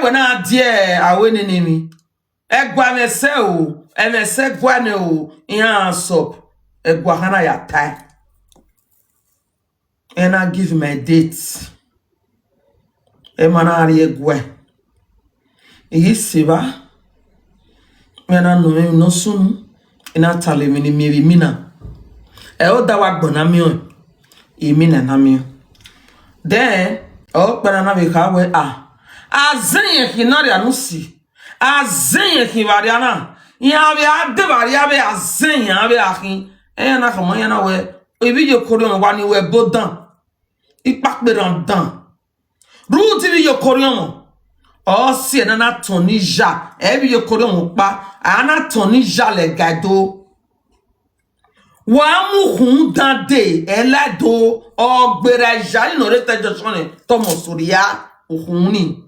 wena die aweni nimi. Egwa mese o, emese gwane o, iya sop. Egwa hana ya tai. And I give my dates. Emanari egwe. Iyi siba. Mena no sunu. Ina tale mini miri mina. Oda wagbona miyo. Imina na miyo. Then, banana bekawe azenye kinari anusi. Azenye kivariana. Yabe ade variabe azenye abe akin. Na kamo yana we. Ibi yo korion wani we bodan. Ipakbe dan. Ruti bi yo korion. Si na tonija. Ebi yo korion pa. Ana tonija le gado. Wa mu hun dande elado ogbere jali no rete josone tomo soria ohuni.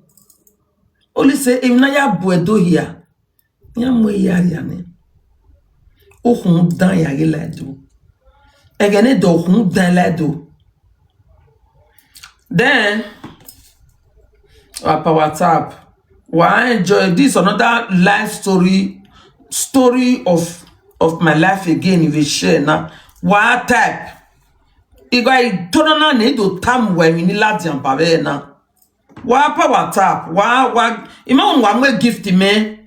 Oli se imna ya buedo hia. Ya mo ya ne. Ohun dan ya gelado. Egene do hun dan lado. Then Papa WhatsApp. Why enjoy this another life story of my life again if you share now. Why type? Igwa tonana ne do tam we ni lati ampabe na. Why pa WhatsApp? Why ima unwa gift me.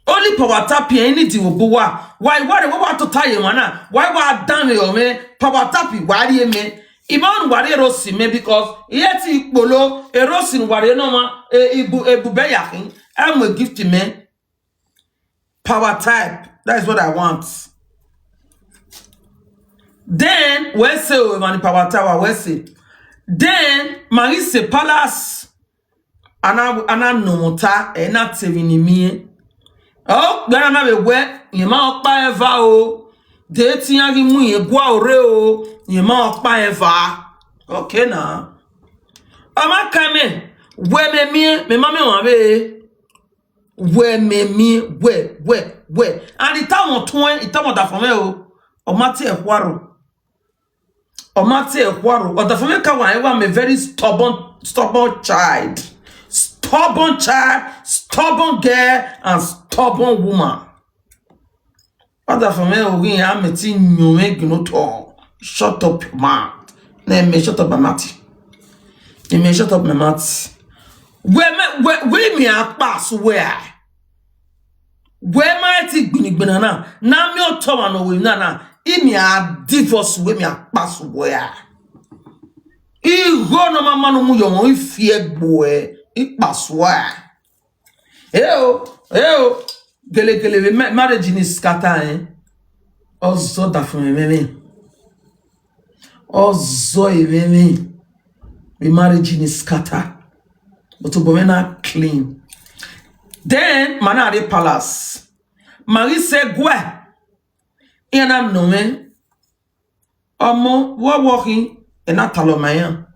Only pa WhatsApp here anything will go why what to tie mana? Why done yo me? Pa WhatsApp why me? Ima unwa rosi me because yeti polo erosi nware no ma ebu be yakin. I'm a gift me. Power type. That is what I want. Then, where say we power tower, where say? Then, Marise Palace. Ana nomota, ena tevinimi. Oh, gana we we, yema okpa eva o. De ti yangi mu ye gwa ore o. Yema okpa eva. Okay na. Ama kame, we me mame wanbe. We and the time of 20 it time that for me o mate ekwaro o da for me ka wan I am a very stubborn child, stubborn girl and stubborn woman. What da for me o we am meti nyome gnoto. Shut up your mouth. Me shut up my mouth. Me shut up my mouth. We me a pass where mighty gbinigbina na me otowa no we na imi a divorce we me a pass where I go no mama no mu yo won fie gbo I pass where gele marriage ni scatter ozo da fun me ozo me marriage ni scatter but obomena clean. Then Manari Palace. Marie said, "Gwe, ina nome. Omo wa walking ina talomaya.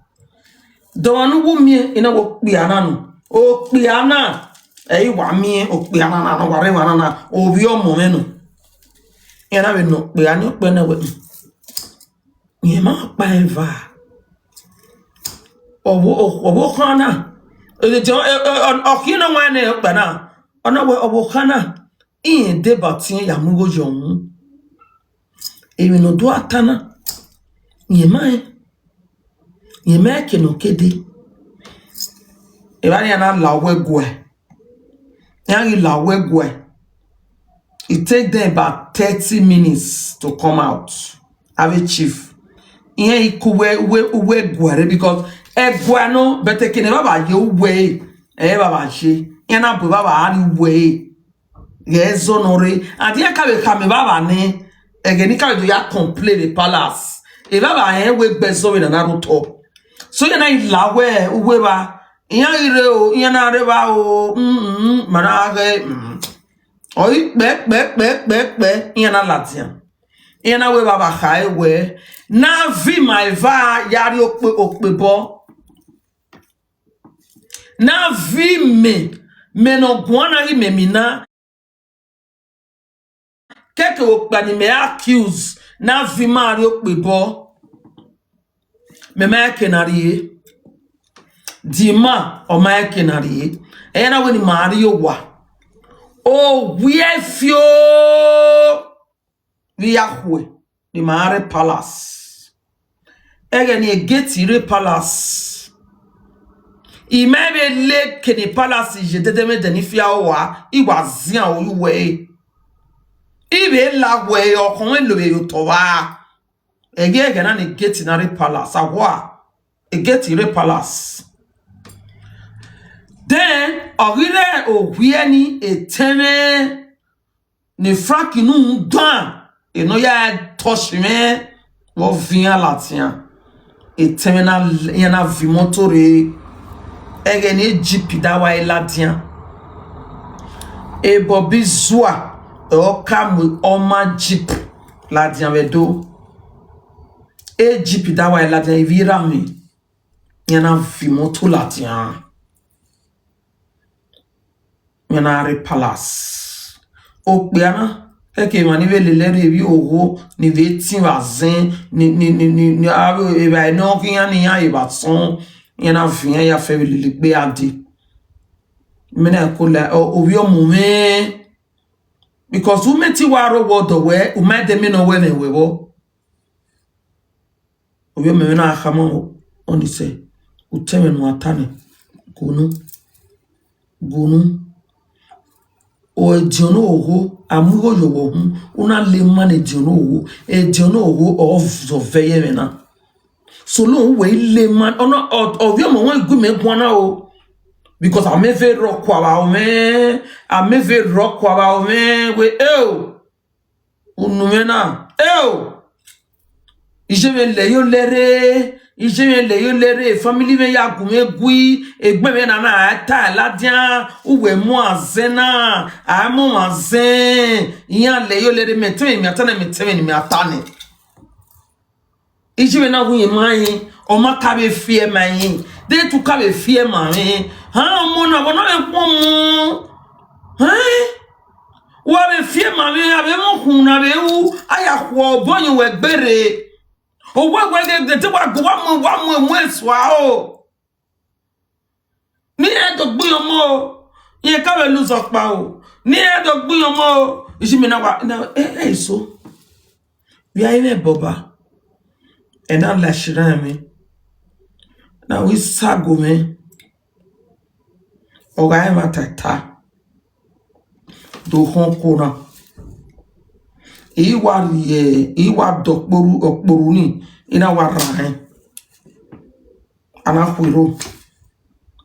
Do anu wumie ina wo piana no. O piana wa mi o piana na no ware wana na obi omo me no. Ina we no piana pe na we. Yema pa eva. Owo kana. Okino wane okbana ona we obokana in debatin ya mugo yon emi no do atana yema ke no kede e ba ya na lawe gwe it take them about 30 minutes to come out have a chief yen ikuwe we gware because egwano betekine baba ye we baba she yana bu baba ari we yezo nore adi ka be kame baba ni egeni ka do ya complain the palace e baba we gbezo we na ruto so yana ilawe we ba yan ire o yana reba o manage oi be yana latian yana we baba khai we na vi my va yari okpebo na vi me no guana hi me mina keke okpani me accuse na vi mari okpebo me ma kenari Dima o ma kenari ena weni Mario wa o wiefio Yahweh the Mare Palace egen ye getire palace imebe le keni palace je dedeme denifia wa iwazia oyuwe ibe la we okun lo be to wa ege na ni getinare palace awa e getire palace. Then ogire owieni eteme ni frakinu dan eno ya toshime wo via latia eteme na yana vimotore ege ni jipida wa eladian e bobi zua o kam oma jip ladian wedo e jipida wa eladian evira mi yana vimoto ladian Yanare Palace. O piana, eke mani ve le revi owo ni ve tin vazin ni ave eba no kinya ni ya eba son yana vien ya fe le gbe adi. Mena ko la o wi o mu me because u meti waro wodo we u ma de me no we wo. O wi me na khamo on dit u teme no atane gunu o ediono owo amugo yowo hun una le man ediono owo of veye mena so lo we le man ono of yo mo wan gu me gwana o because I me ve rock wa me we unu mena ije me lere family me ya gume gui egbe me na ata ladian uwe mu azena amu azen yan le yo lere metwe mi atana metwe ni mi atane ije me na hu yemai o ma ka be fie mai de tu ka be fie mai ha mo na bona e po mu wa be fie mai abe mo hun na be u aya kwo bonyu we gbere o we de te wa go wa mo eswa o ni e do gbu yomo ye ka be lu so pa o ni e do gbu yomo isi mi na wa na so we are in boba e na la shirami na we sago me o ga e matata do hon kona iwa dokporu ni ina wa rahin ana kwiro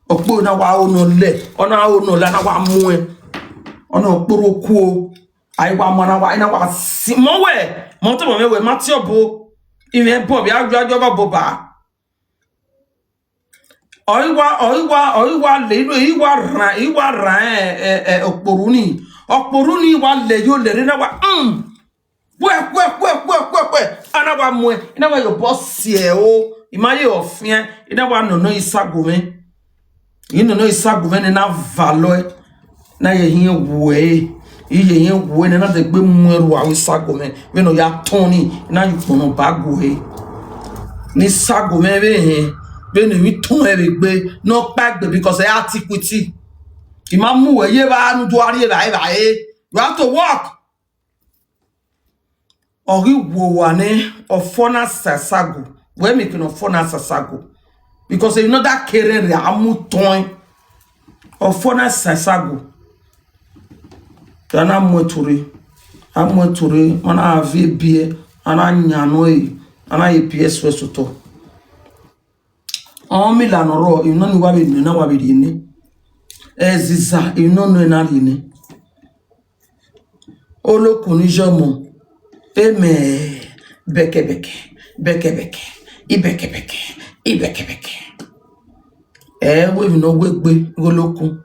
okpo na wa ono le ona ono la na wa mu e ona okporo ku ai wa mo na wa ina wa mo we mo to mo we mati obo ime bo bi ajo ba boba oiwa le iwa ran okporu ni wa le yo le na wa we ana wa mu ina wa yo boss e o imaye ofin ina wa no isagome ina no isagome na valo na ye hin we iye yin we na de gbe mu eru awi isagome we no ya toni na yu pono bago e ni sagome be ni mi ton e gbe no pagbe because e antiquity imamu we ye ba nu do ari e you have to walk. Ori wowane ofona sasago. We making ofona sasago. Because you know that kerere amuton ofona sasago. Dana mweturi. Mana ave bie. Ana nyanoi. Ana EPS wesoto. Omi lanoro. You know ni wabi nuna wabi dine. Eziza. You know no enarine. Olo kunijomo. Eme beke ibeke we no wegbe golokun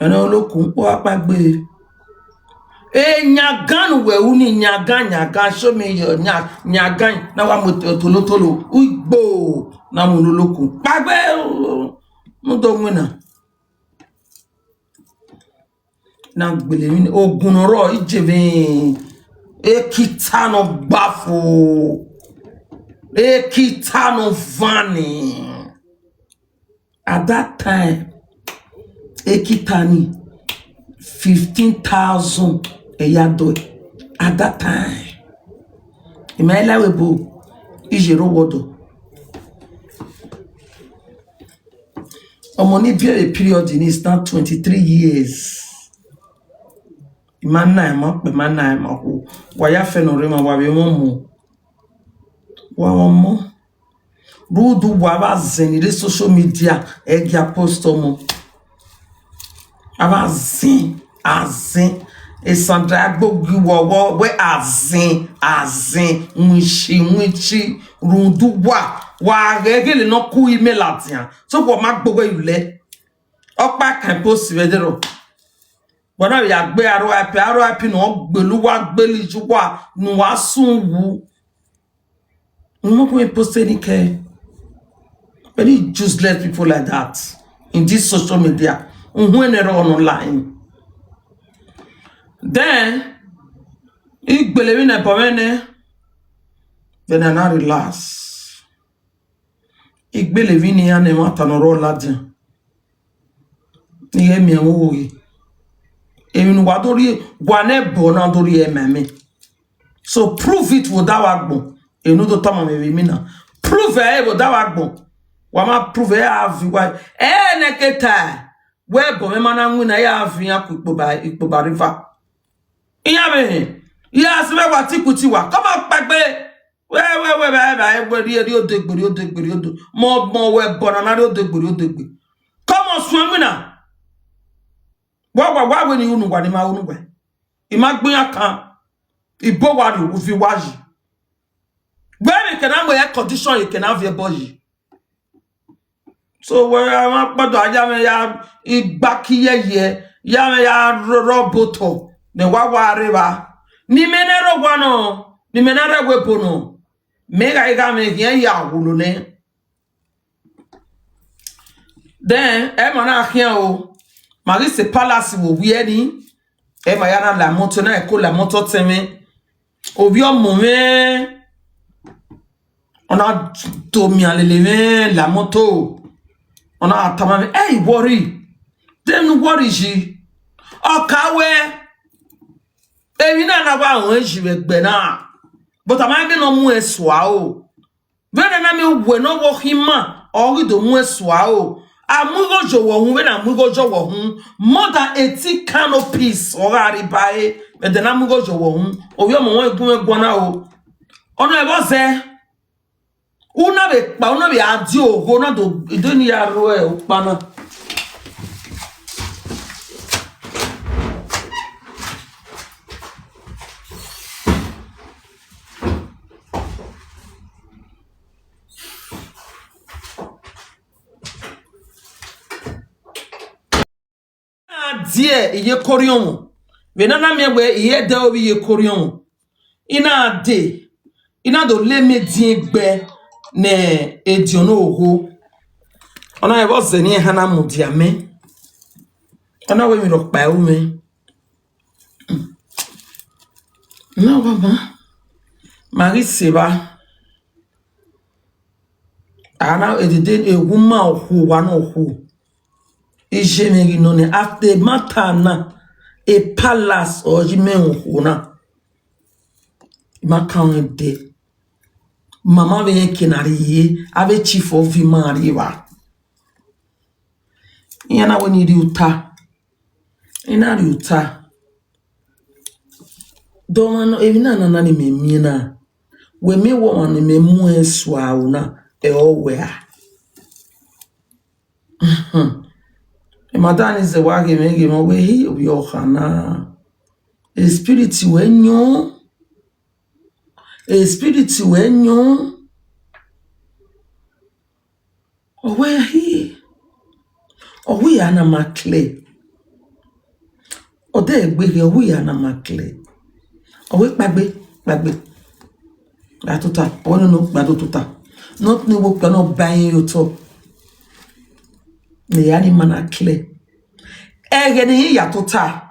ena olokun o apagbe nyagan we uni nyagan show me your nyagan na wa mo tolotolo ugbo na mo olokun pagbe mo do wina na gbele mi ogun ro ijebe ekitano bafo ekitano vani At that time, Ekitani 15,000 a yado. At that time, Imaila Webo Ijero Wodo. Money a period in is now 23 years. Imana who waya fenorema wabe mo rudu waba zen social media egi apostomo aba zin azin esandra gboggi wo we azin nwichi rudu wa regele no ku email atian so ko ma gbogbo ile opa kan post vedero bona ya gbe aro api no gbeluwa gbelijuwa nu wa sunwu no go post any care. Very useless people like that in this social media. When they're online. Then, if believe in a pamene, then I not relax. If believe in a nematano ladin. Ye me owi. Even wadori wane bonadori ememe. So prove it without agbo. You know the time me mina. Prove it without agbo. Wama prove have why neketa we bo me mana nwu na ya afia ikpoba river iya me ya se wa tikuti wa come on pagbe we ri odegbori mo we bona na odegbori come on swim na wa we ni unu wa ni ma unu we imagbin akan ibo wa ri ufi waji where you can have a condition you can have your body. So where I'm but I ya ibakiye ya me ya roboto ne wa river ni menero wano ni menere wepono mega iga me ya hulu ne then e mana ahia o mari se palace wo wi ni e ma ya na la moto na e ko la moto teme obi o mo me ona to mi alele me la moto. On a tamame, hey, worry. Then worry she. Okawe. Evina na wa onji bena. But am I no mu eswa o. When na me we no wo hima, ori do mu eswa o. Amugo jo wo hu, when amugo jo wo hu, more than 80 canopies ora ribae, but then amugo jo wo hu. Obi o mo won egun egbona o. Ono e bo se una be adi ogo na do idoni ya ro e opana die iye korion we na me we iye da obi iye korion ina de ina do le me din gbe ne ediono oho ona e bo ze ni hana mudiame ona we mi ro pa u me no baba mari seba ana edede e woman oho wa no oho e jemeri no ne after matana e palace o jime oho na ma kan de mama be kinari ave chief of Mariwa yana woni riuta ina riuta do mano evina nana ni memina we me wo an me mu eswa una e owea e madani ze wage mege mo we hi obi ohana e spirit wenyo owe hi owe ana makle ode egbe owe ana makle owe pagbe la tota ono no gbado tota not ni wo kan no bayin yo to ne yani manakle ege ni ya tota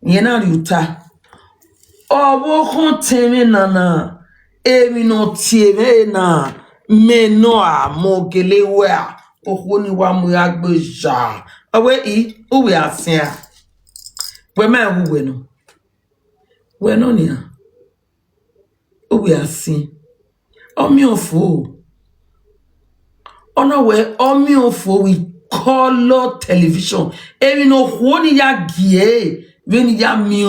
yena riuta owo kon teme nana emi no tieme na me no amogelewa ohoni wa mu agbeja awe I uwe asia we ma uwe no we no nia uwe asin omiofo ona we omiofo we color television ebi no ohoni ya gie when ya mi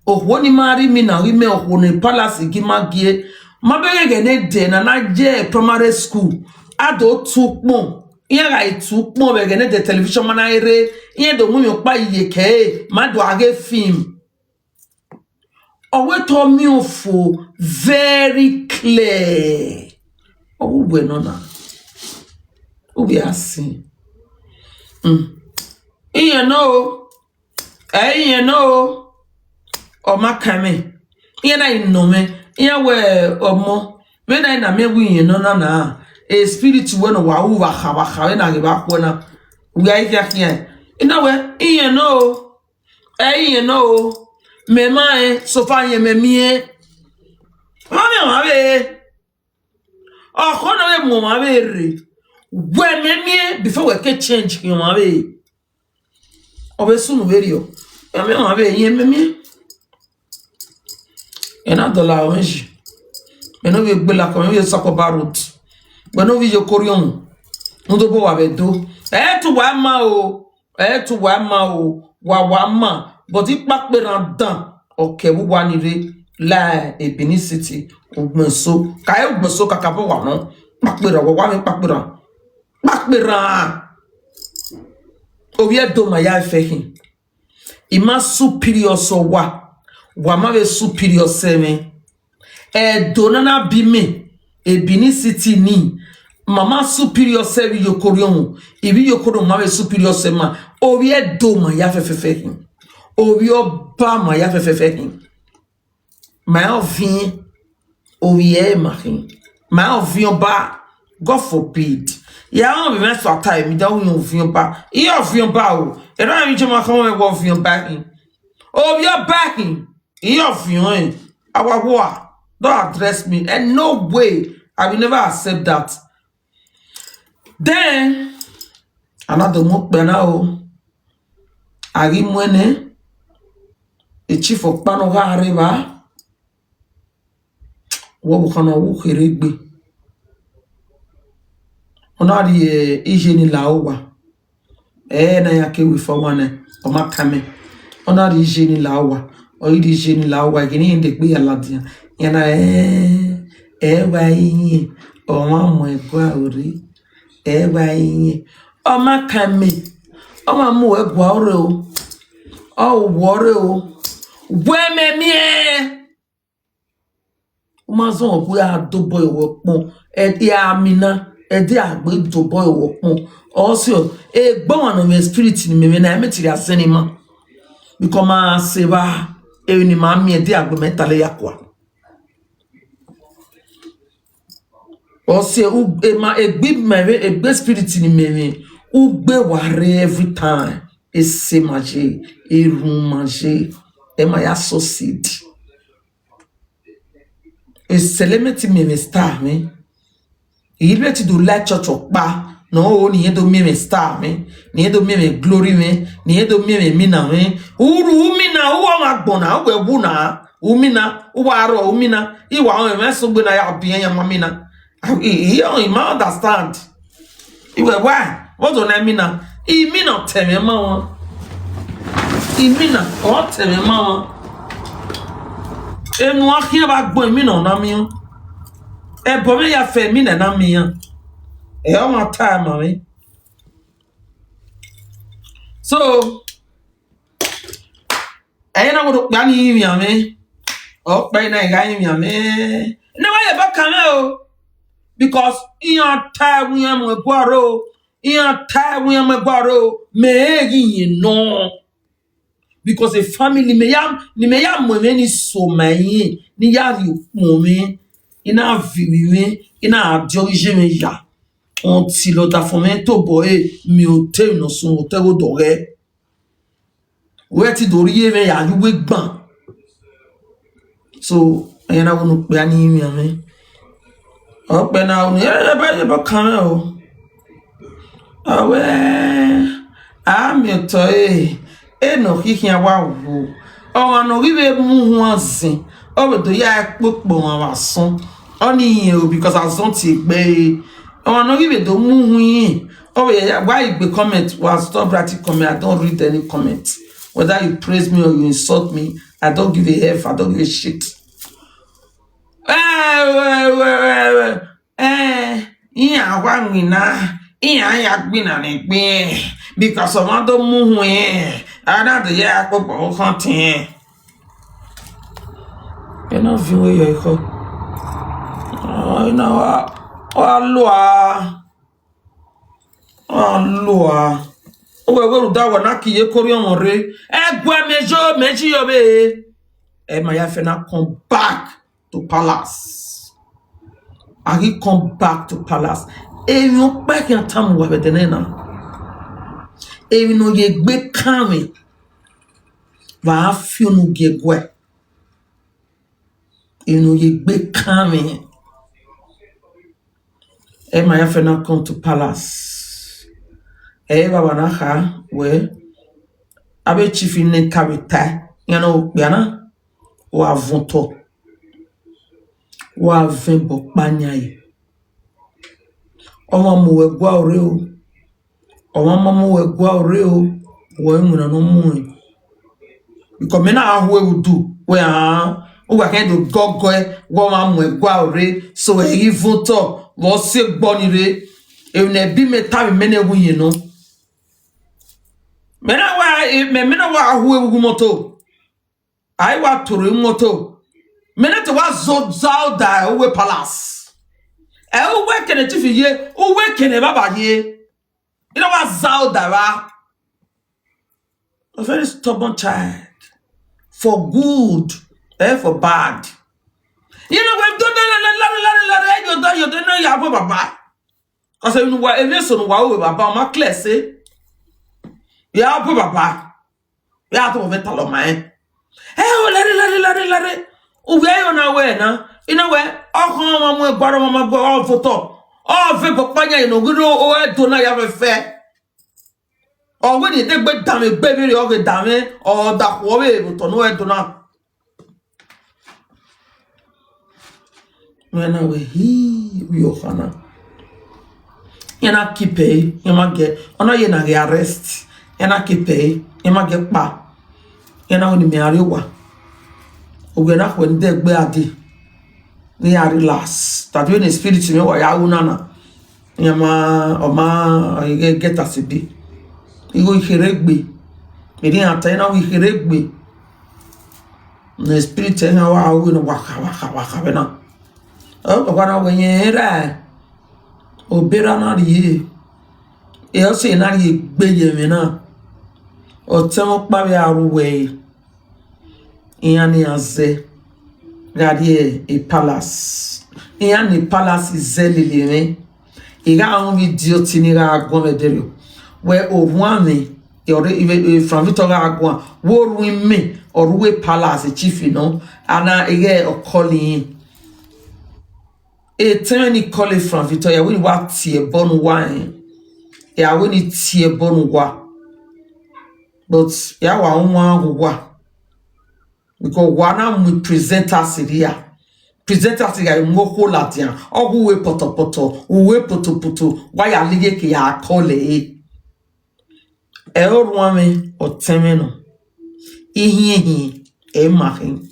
ohoni mari mi na we me ohoni palace gi magie mabege ne de na je primary school ado tukpon iya ga tukpon be ne de television mana ere iya do mu mi pa iye ke ma do age film owe to mi ofo very clear owo we no na obi asin iya no o makame iya na inome iya we omo we na me wi no na a spirit when wa u wa kha na ge ba ko na we ai ya here ina we iya no me mai so fa ye me mie ma be o ko na we mo ma be re we me mie before we can change you ma be o be sunu video me ma be ye me mie ena dola onji me no be gbe la ko me so ko barut we no vi yo korion ndo bo wa be do tu wa ma o wa ma but ipa pe ran dan oke wo wa ni re la Benin City ogbenso ka ogbenso kaka bo wa no pa pe ran wa mi pa pe ran o ye do ma ya fe hin ima superior so wa ma be superior se me do na bi me Benin City ni mama superior se bi yokorion ibi yokoro ma be superior se ma o ye do ma ya fe hin o yo ba ma ya fe hin ma ovin o ye ma hin ma ovin ba God forbid ya on be me so time mi da o yon ovin ba e ovin ba o e ra mi je ma kan we ovin ba hin o yo back hin e ovin awawa don't address me and no way I will never accept that. Then another mo pe na o ari mwene e chief of pano ga arriba wo bu kana wo khiregbe ona di hygiene la owa na ya ke we for one o makame ona di hygiene la owa o di hygiene la owa gini inde gbe ala dia yana wa yin o ma mo egwa ori wa yin o makame o ma mo egwa ore o wore o weme mie o ma zo bu a do boy wo pon di amina di agbe do boy wo pon also gbon na me spirit ni me na me tiri asenima because ma se ba ni ma mi di agbe mentale yakwa also ma egbe spirit ni me ugbe ware every time se manger room manger ma ya succeed celebrity me star me il veut do like church pa no ni do me star me ni do me glory me ni do me mina me uru mina uwa magbona we buna umina uwa ro umina iwa o me so gbe na ya bien ya mamina you ma understand iwe why what do I mean I mean not tell me ma I mean o tell me ma enu akia ba gbon mi na mi bo me ya fe mi na mi o ma time me so na wo gba ni mi ame o pe na ga mi ame na wa ye ba kan o because iyan time we am gboro iyan time we am gboro me yin no because a family me ya mo me ni so mayin ni ya ri mo me ina vivi me ina adioje me ya on ti lo da fomento boy mi o te no so o te go dore we ti dori me ya yu we gban so na wo no pe ani mi ame o pe na o ni e ba kan o Awe. Mi toy. No hikia wa wo. No give mu ho asin. Do ya popo wa son. Oni you because I don't take be. No give do mu hu yin. Why you be comment was stop writing comment. I don't read any comment. Whether you praise me or you insult me, I don't give a F, I don't give a shit. Because of other movement, I don't hear people hunting. You know, view your call. Oh, you know, Lua. Oh, we're going to that one. I can't Korean or Ray. Meji yobe. My afena come back to palace. And he come back to palace. And you back in time with the nena. And you know ye be coming. Va feel no ge gwe. You know ye be coming. And my afena come to palace. Baba na ha we. Abe chief in kabita. You know, yana. Wa vonto. Wa vembo banyaye. Oma muwe gwa oreo. Oma muwe gwa oreo. Wa muna no mu. Because mena ahwe udu. We uwa kendo gogwe. Wa muwe gwa ore. So he vonto. Wa se bonire. Ne bi meta mene wuye no. Mena wa ahwe ugumoto. I wa turu moto. Minute was so zalda owe palace. Uwe kene chifi ye, uwe kene baba ye. You know what zalda ra? A very stubborn child. For good, for bad. You know when you don't know you have baba. Because you know what if you wa baba ma klese. You have baba. You have to vetalo man. Lare. Uwe na we na. You know where? Oh, mama, gwara mama go all photo. Oh, fe panya you know good o do na ya fe. Oh, when you take back damn baby or get damn or that wowe to no do na. When we we ohana. You na keep you ma get ona you na arrest. You na keep you ma get pa. You na oni me ariwa. Uwe na when they be adi. Ni are relax. That when the spirit me wa ya unana. Yama oma get asibi. Igo iheregbe. Me din atena we iheregbe. The spirit na wa awu no waka be na. O kwa na wenye ra. Obera na ri. E o se na ri gbe ye me na. O temo pa be aruwe. Iani aze. Gadi a palace. Iani palace is zelilime. Iga on video tinira agwa medero. Where obuame even from Victoria agwa wo me or we palace chief you know ana ige o calling e tani call from Victoria we wa tie bonu wine. Ya we ni tie bonu wa. But ya wa nwa wa. Because one we present us here. Present us here moko latian. Ogu we poto. We poto. Why are lige ki ya kole e? Wame o temeno. Ihi e mahin.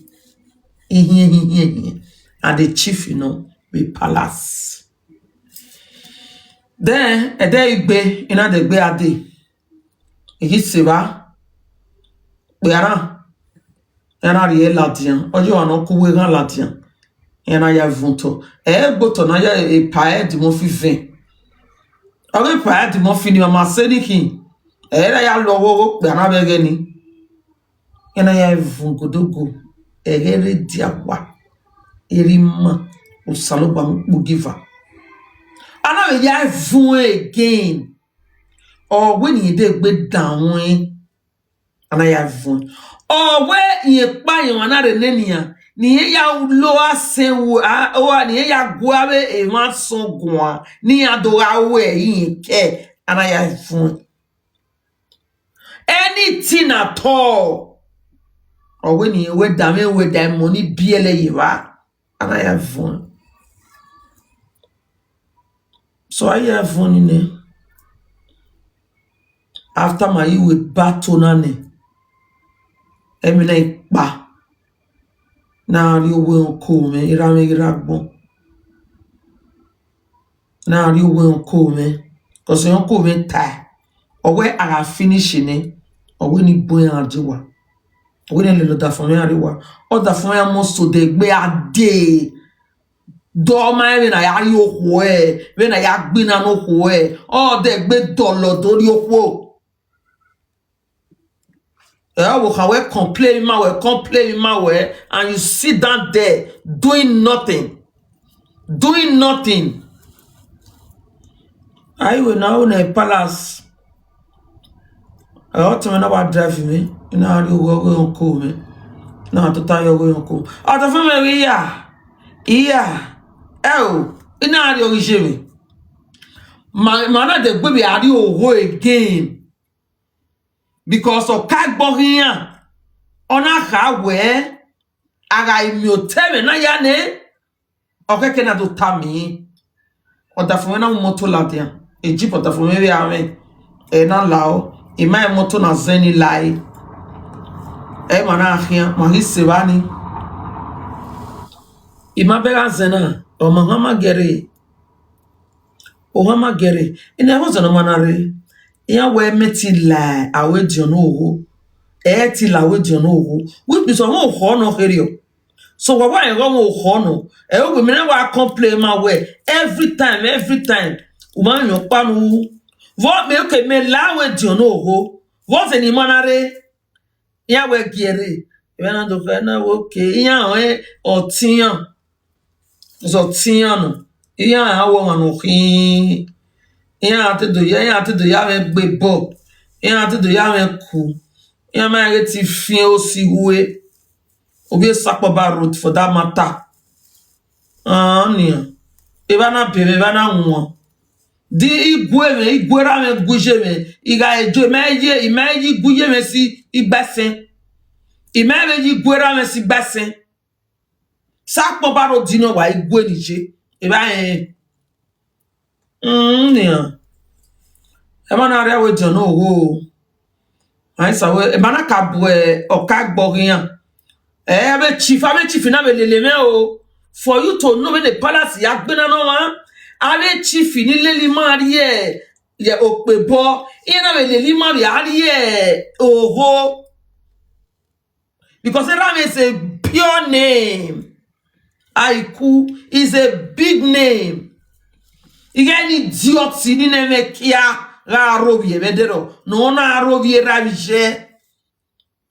Ihi. And the chief, you know, we palace. Then a day be in a day ade. Ihi seba. We are. Yana rie latian ojo ana kuwe gan latian yana ya vunto gboto na ya e pae di mo fi vin o pae di mo fi ni mama sediki ya lowo pe ana bege ni yana ya vungodogo re diawa erima usaloba mugiva ana we ya vun again or when you dey gbe down ana ya vun. Oh, where ye buy you another nenia, ni ya lo asenwu o ni ya guabe e ma son gwa ni adora we yin ke and I have fun. Anything at all. Or when you wait down with that money, BLA, and I have fun. So I have fun in it. After my you with battle nane. Emine ba. Now you will call me. Irame iragbo. Now you will call me. Cause you don't call me tie. Or where I have finished in it. Or when you boy and jiwa. When you little da for me ariwa. Or da for me almost to the be a day. Do my when I are you where when I have been an where. Oh the be dollar do you wo. We complain my way, and you sit down there doing nothing. I will now in a palace. I ought to know about driving me. You know how you go and call me. Now to tell you go and call. Out of family, yeah. Oh, you know how you wish me. My man, the baby, are you go again? Because of Kagboria. On a highway, I mute na yane. Okay, can I do Tammy? Or the phone of Motolatia. A jeep of the family army. A non lao. In my moto na zeni lie. Eh, manahia, Mahis Sevani. Imabela Zena, or Mahama Gere. Ohama Gere. In a was an manare. Ya we meti lie, I wait you know. Eti la we you know. Which is a whole horn of area. So why I go honor? We never complain my way. Every time. Woman your panu. What me okay me la we you know. What any manare? Ya we gere. When I do okay. Ya we or tian. So tian. Ya how one okay. Ya to do ya me be bob. Ya to do ya me cool. Ya me get feel si we. Obi sakpoba road for that matter. Nia. Evana peve, evana nwa. Di igwera me guje me. Iga ejo imeji guje me si igbesen. Imeji gwera me si igbesen. Sakpoba road dino wa igwe nije. Eba nia. Emana area we jono ho. Aisa we emana kabwe okagborian. Ebe chief na beleleme o. For you to know when the palace yak bena no one, ave chief ni leli marie ye okpebo ina beleli marie oho, because Ram is a pure name. Aiku is a big name. Igani idiot ni neme kia la rovie bedero no na rovie ravije.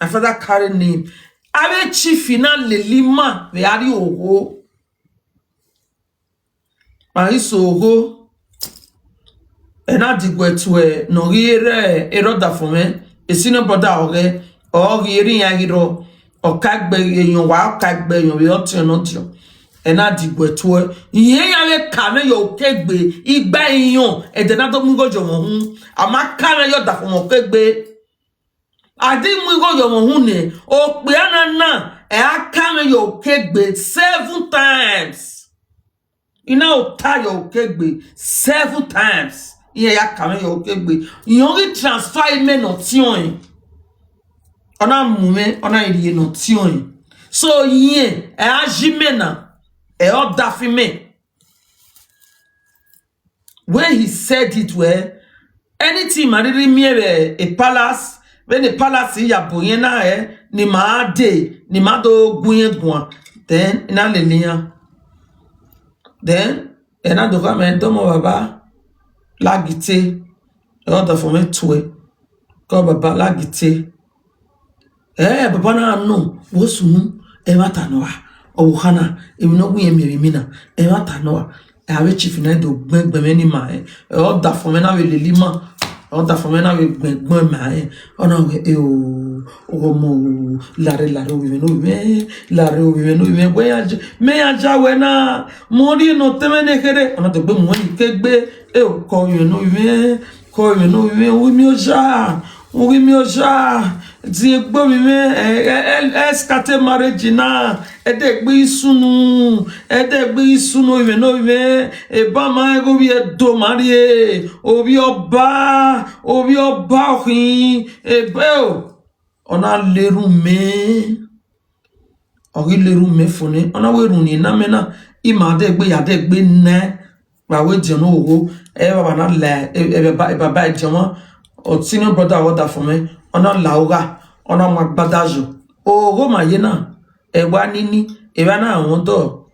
My father carry name. Ave chief na lelima ve ari oho. Aisogo ena digwetwe no gire eroda fome esino boda oge o gire yan giro o kagbe eyan wa kagbe eyan we otion no tio ena digwetwe yen ya we kame yo kegbe igba eyan edena to mu gojo mo hun ama kame yo da fome kegbe adi mu gojo mo hun ne o pe anana e akame yo kegbe 7 times. You know, tie your kegbe 7 times. Yeah, come your kegbe. You only transfer men not tion. Ona mume, ona iri not tion. So yeah, ajimena, odafime. When he said it, where anything mariri miere a palace, when the palace ya boyena ni ma de, ni ma do guye gwan, then ina lelia. Then, ena doka me domo baba la gite. Oda for me twe. Ko baba la gite. Baba na no. Wosunu. Mata noa. Owuhana. Emi no guye mina. Mata noa. Awe chief na do gbegbe me ni ma. Oda for me na we lelima. Oda for me na we gbegbe ma. Ona we omo lare we no me lare we no me me aja we na mori no temene kere ona to gbe mo ni kegbe ko you no me Ko mi no mi o ja. Mi o ja. Di egbo mi me escate marriage na. Ede gbe isunu. Ede gbe isunu mi no me. E ba ma go bi do marie. Obi oba ohin. E be o. Ona leru me. Ori leru me fone. Ona we run ni na me na. Ima de gbe ya de gbe ne. Wa we di no owo. E baba na le. E baba e jama. O senior brother order for me. Ona laura. Ona magbadajo. O ma ye na. E wa nini. E wa na awon do.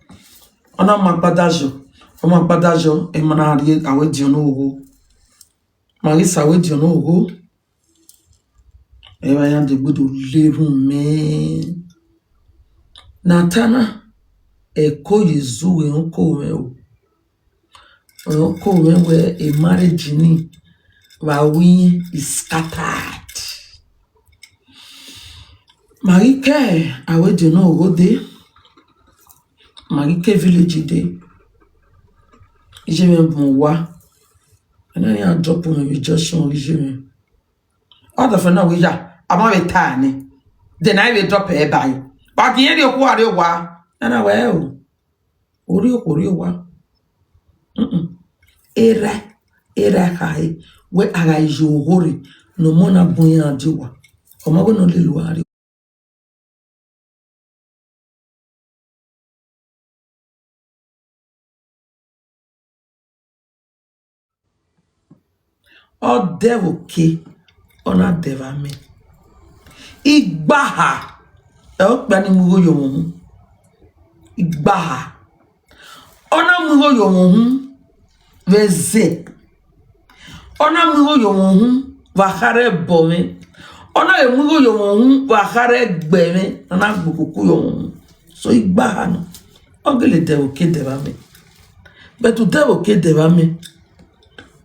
Ona magbadajo. O magbadajo. E mana ri awe di no owo. Mari sa we di no owo. E wa ya de gbudu leru me. Natana. E ko Yesu we onko me o. Onko me we a marriage ni. Wa we is scattered. Marike awe di no owo de. Marike village de. Ije me bon wa. And then I drop on me just on ije me. Other for now we ja. Ama we tani. Then I will drop e by. But yen yo kwa re wa. And I will. Ori wa. Era kai. We aga ijo hori. No mona bunya diwa. Omago no liluari. O devil ke. Ona deva me. Igbaha. E o gba ni mugo yo mo. Igbaha. Ona mugo yo mo. Veze. Ona mugo yo mo. Vakare bome. Ona e mugo yo mo. Vakare gbeme. Ona gbukuku yo mo. So igbaha no. Ogele devil ke deva me. But to devil ke deva me.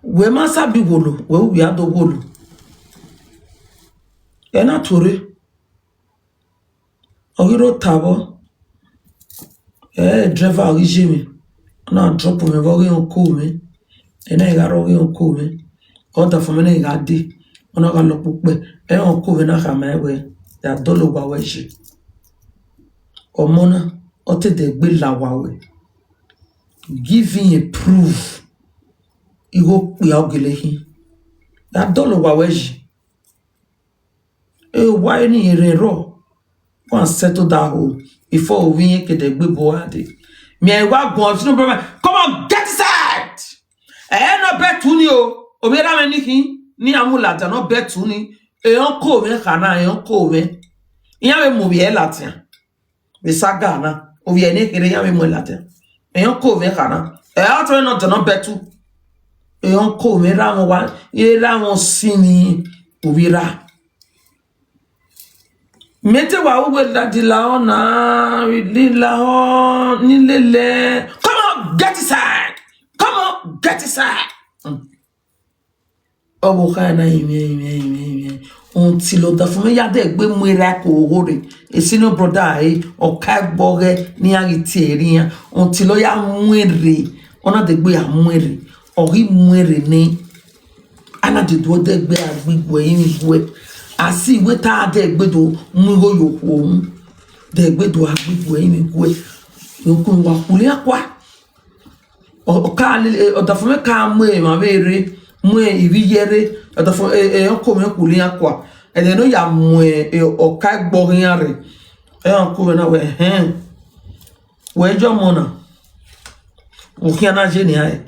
We masa bi wolo. We ado wolo. Ena tore. Ogiro tabo. Driver origi me. Na drop me vogi on ko me. Ena igaro gi on ko me. Oda for me na igade. Ona ga lo pupe. On ko me na ka me we. Ya dolo wa weji. Omona ote de gbe la wa we. Giving a proof. Igo pe ogele hin. Ya dolo wa weji. Why ni ere ro? One settle that hole before we get the big boy. Me I wa go no problem. Come on, get inside. No bet to you. Obera me ni amula ta no bet to ni. Ko me kana ko me. Iya we mo bi e latin. Be saga na. Obi ene kere ya we mo latin. Ko me kana. Atwe no no bet to. Ko me ra mo wa. Ra mo sini obira. Mete wa uwe la di la ona, li la on, ni lele. Come on, get inside. Come on, get inside. Obo kana ime. On ti lo da fun me ya de gbe mu ira ko hore. E sino brother o ka gboge ni ariti eriyan. On ti lo ya mu ere. Ona de gbe ya mu ere. Ori mu ere ni. Ana de do de gbe agbigbo yin gwe. Asi we ta de gbedo mugo yoko de gbedo agbigbo yin gwe yoko wa kule akwa o ka le o da fun me ka mu e ma bere mu e iriyere o da fun ko me kule akwa e de no ya mu o ka gbo yin are ko na we we jo mona o ki ana je ni ai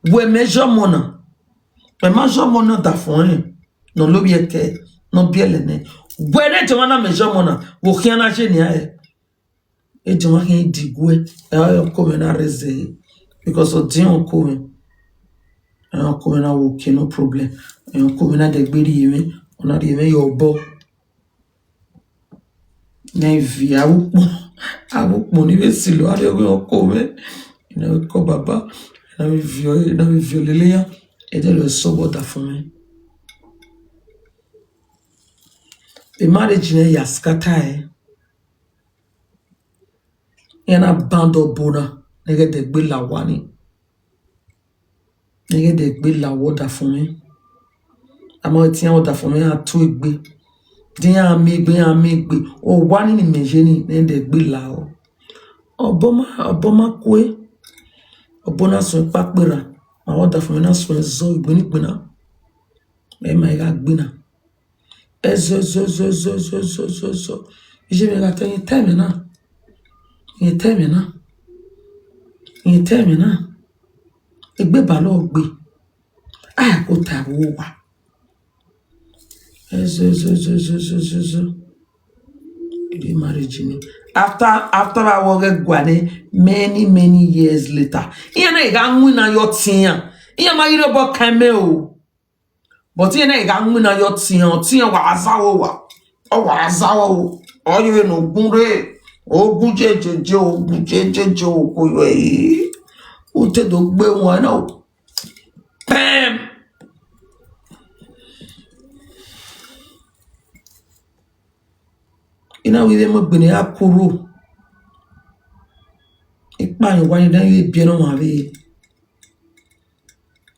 we mejo mona e ma jo mona da fun no lo biete no bielene gwere je wana mejo mona wo khiana je ni aye e je wana digwe e ko me na reze because o din o ko me na wo ke no problem e ko me na de gberi yeme ona ri me yo bo na vi awu ni be silo are o ko me ina ko baba na mi violele ya e de le sobo da fun me. The marriage ne ya scatter yana bando bona nege de gbe la wani Nigga de gbe la water for me. Ama tian water for me a tu gbe. Dia amegbe. O wani ni mejeni ne de gbe la o. Oboma kwe. Obona so pakpera. Ma water for me na so zo gbe ni gbe na. E ma ga gbe na. Zo. Je me gata yin time na. Yin time na. Egbe ba lo gbe. Ah, ko ta wo wa. Zo. The marriage ni. After I work guane many years later. Iye na ga nwu na yo tian. Iye ma yire bo kame o. But iye na ga nwu na yo tian wa azawo wa. O wa azawo. O yire no gunre. O bujeje o ko yo yi. O te do gbe won na o. Bam. Ina we dem gbene akuru. Ipa yin wa ni dan ye bi no ma be.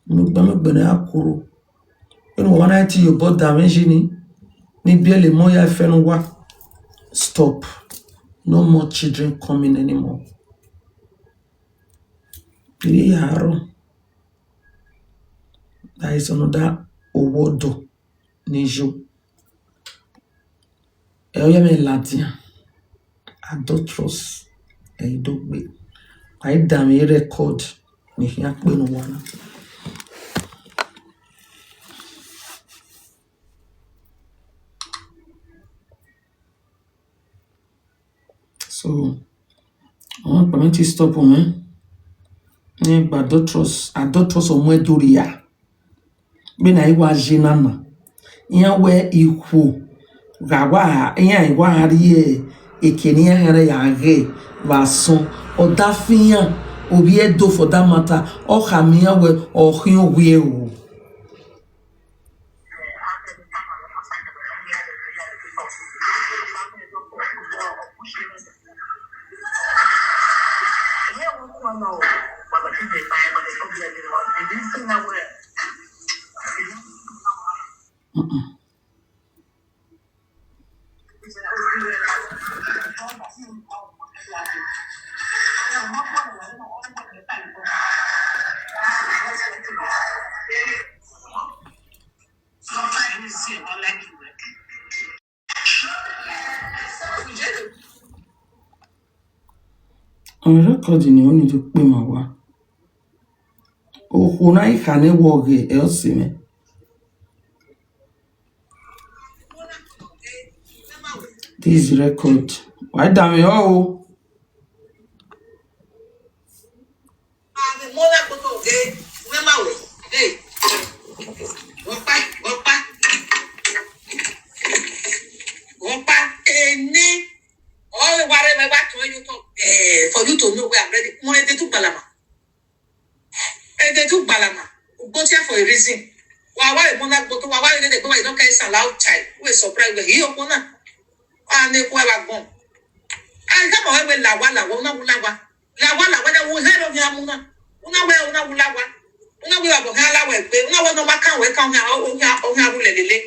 Mo gbene akuru. Inu wa na ti yo boda menjini. Ni bi ele mo ya fe no wa. Stop. No more children coming anymore. Ili yaro. That is another owodo nejo. Eoya me ladian. Adulterous. Eidogbe. I damn a record. Ni hiak no wana. So, I want to stop on me. But adulterous o mweduria. Bena iwa jinana. Iya we ihu. Gawa iya iwa hariye. Ekeni ya here ya ge. Vason. Odafiyan. Obi edo for that matter. O kamiya we. O hiyo we o. On record ni o ni to pe ma wa. O na ikane woge e o si me. This record. Why damn it all? For you to know where I'm ready. Mo ede tu balama. Go there for a reason. Why mona go to why they go? I don't care. It's a loud child. We surprise we here mona. And they go back. I come away with lawa. Na we head of ya mona. Una wulawa. Una we abo hala we pe. Una we no maka we kan ha o ha lelele.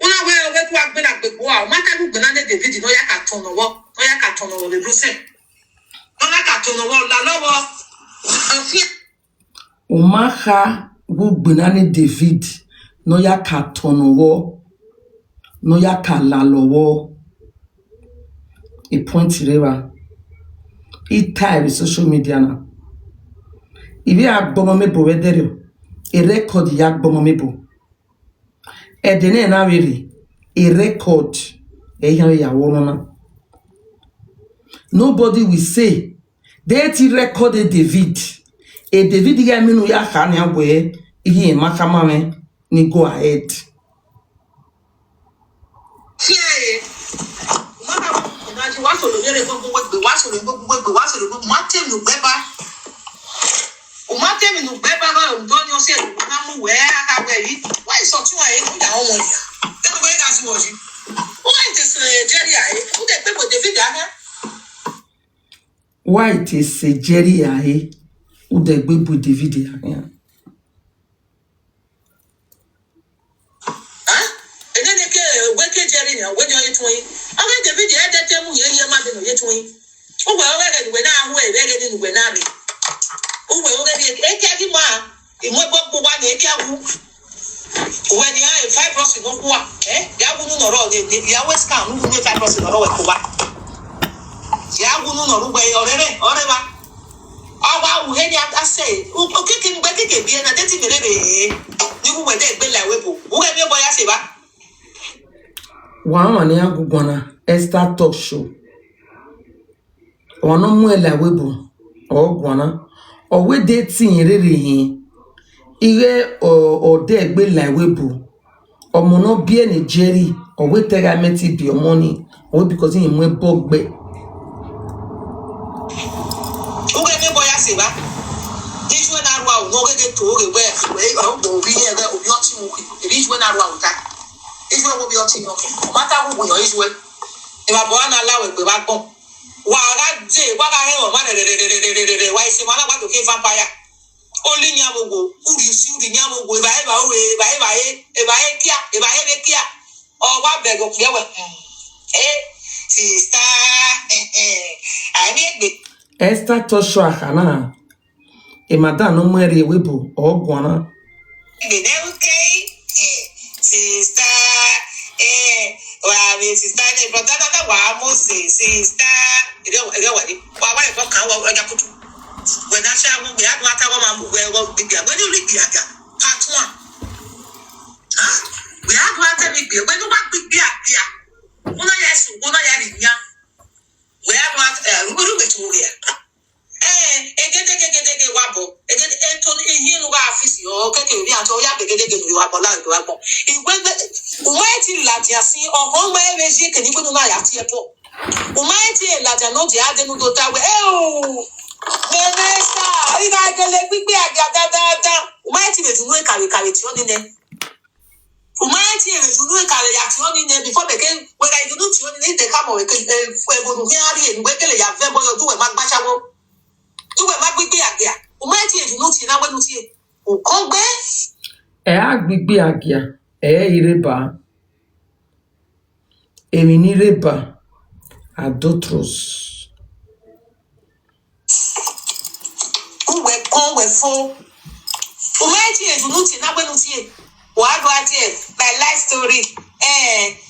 Una we to agbe na gbe wa. Maka du gbe na ne David no ya ka ton no wo. No ya ka ton no wo le do se. No ya ka ton no wo la lowo. Afia Umaka gugbenane David no ya ka tonowo no ya ka lalowo. E point reva. E type social media na. Ibi agbomo mebo wedere. E record ya agbomo mebo. E dene na wiri. E record e ya wono na. Nobody will say they ti recorded David. E David ya minu ya khani agwe ihe makama me ni go ahead. Fear mama na ji wa so lo yere gbogbo wa so lo ma tem nu gbeba. O ma tem nu gbeba ba o do ni o se na mu we aka we yi. Why so tun aye ku ya won ya. Te ko be ga si wo ji. Why this Jerry aye? Who dey pay for David aha? Why it is Jerry aye? Who dey gbe bu David aye? Jerry now, when you're twin. I went the video at that time, you're mother, you're twin. Oh, well, when I'm away, they're getting when I'm. Oh, well, a carry ma, in what book one, a carry. When you are 5% of what, eh? Yabu no road, the always come, who 5% of what. Yabu no way or Awa uheni ase okeke ngbe keke bi na teti merebe ni ku wede gbe la wepo wo ge mi boya se ba wa ma ni agugona Esther talk show ono mu ela webo ogwana o we de tin rere yin ire o de gbe la webo omo no bi eni Jerry o we tega meti bi omo ni o because yin mu bogbe wo ge mi boya se ba this when I was no get to where go be here obi oti mu this when I was that this when we be oti no matter who we is when e ba bo na lawe pe ba gbon wa ga je wa ga he o ma de wa ise ma na gba to ke vampire only nyamogo uri si uri nyamogo e ba e kia o wa be go kia we sister I need Esther talk show akana e madam no mwere webo ogwana okay sister wa mi sister ne but that wa mo sister ide wa di wa kan wa ja kutu when I shall we had what I want to be when you read the part 1 we had what I be when you want big beer una yes una ya rinya we had what we do it here egedegedege wabo eto ihe nu ba afisi o keke ri ato ya begedege nu wa bola do wa gbon iwe ti lati asin oho ma ereji ke ni gbonu na ya ti epo o ma ti elaja no je ade nu do tawe Menesa, iba gele gbigbe aga dáadáa. O ma ti be dunu e kare ti o ni ne. O ma ti e dunu e kare ya ti o ni ne before they can when I dunu ti o ni they come o ebonu ki ari e ngbe kele ya ve boyo duwe ma gbachawo. Duwe ma gbigbe aga. O ma ti e dunu ti na wenu ti e. O kon gbe. E agbigbe agia ireba emi ni reba adulterous we fun o ma ti e dunu ti na wenu ti e. Wa go at my life story.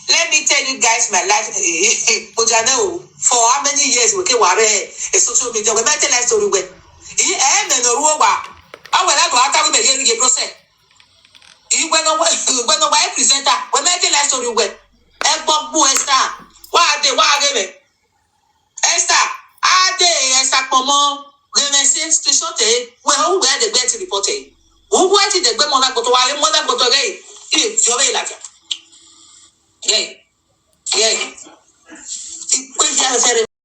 Let me tell you guys my life. Ojana for how many years we can ware a social media. We might tell life story we. Me no ruwa. I will not go after we be here process. When no presenter, we might tell life story we. Egbo Esther. Wa me. Esther. Esther pomo. We may say station we who where the get reported. Who what is the good mother go to wale mother go to gay? If you are like yeah. It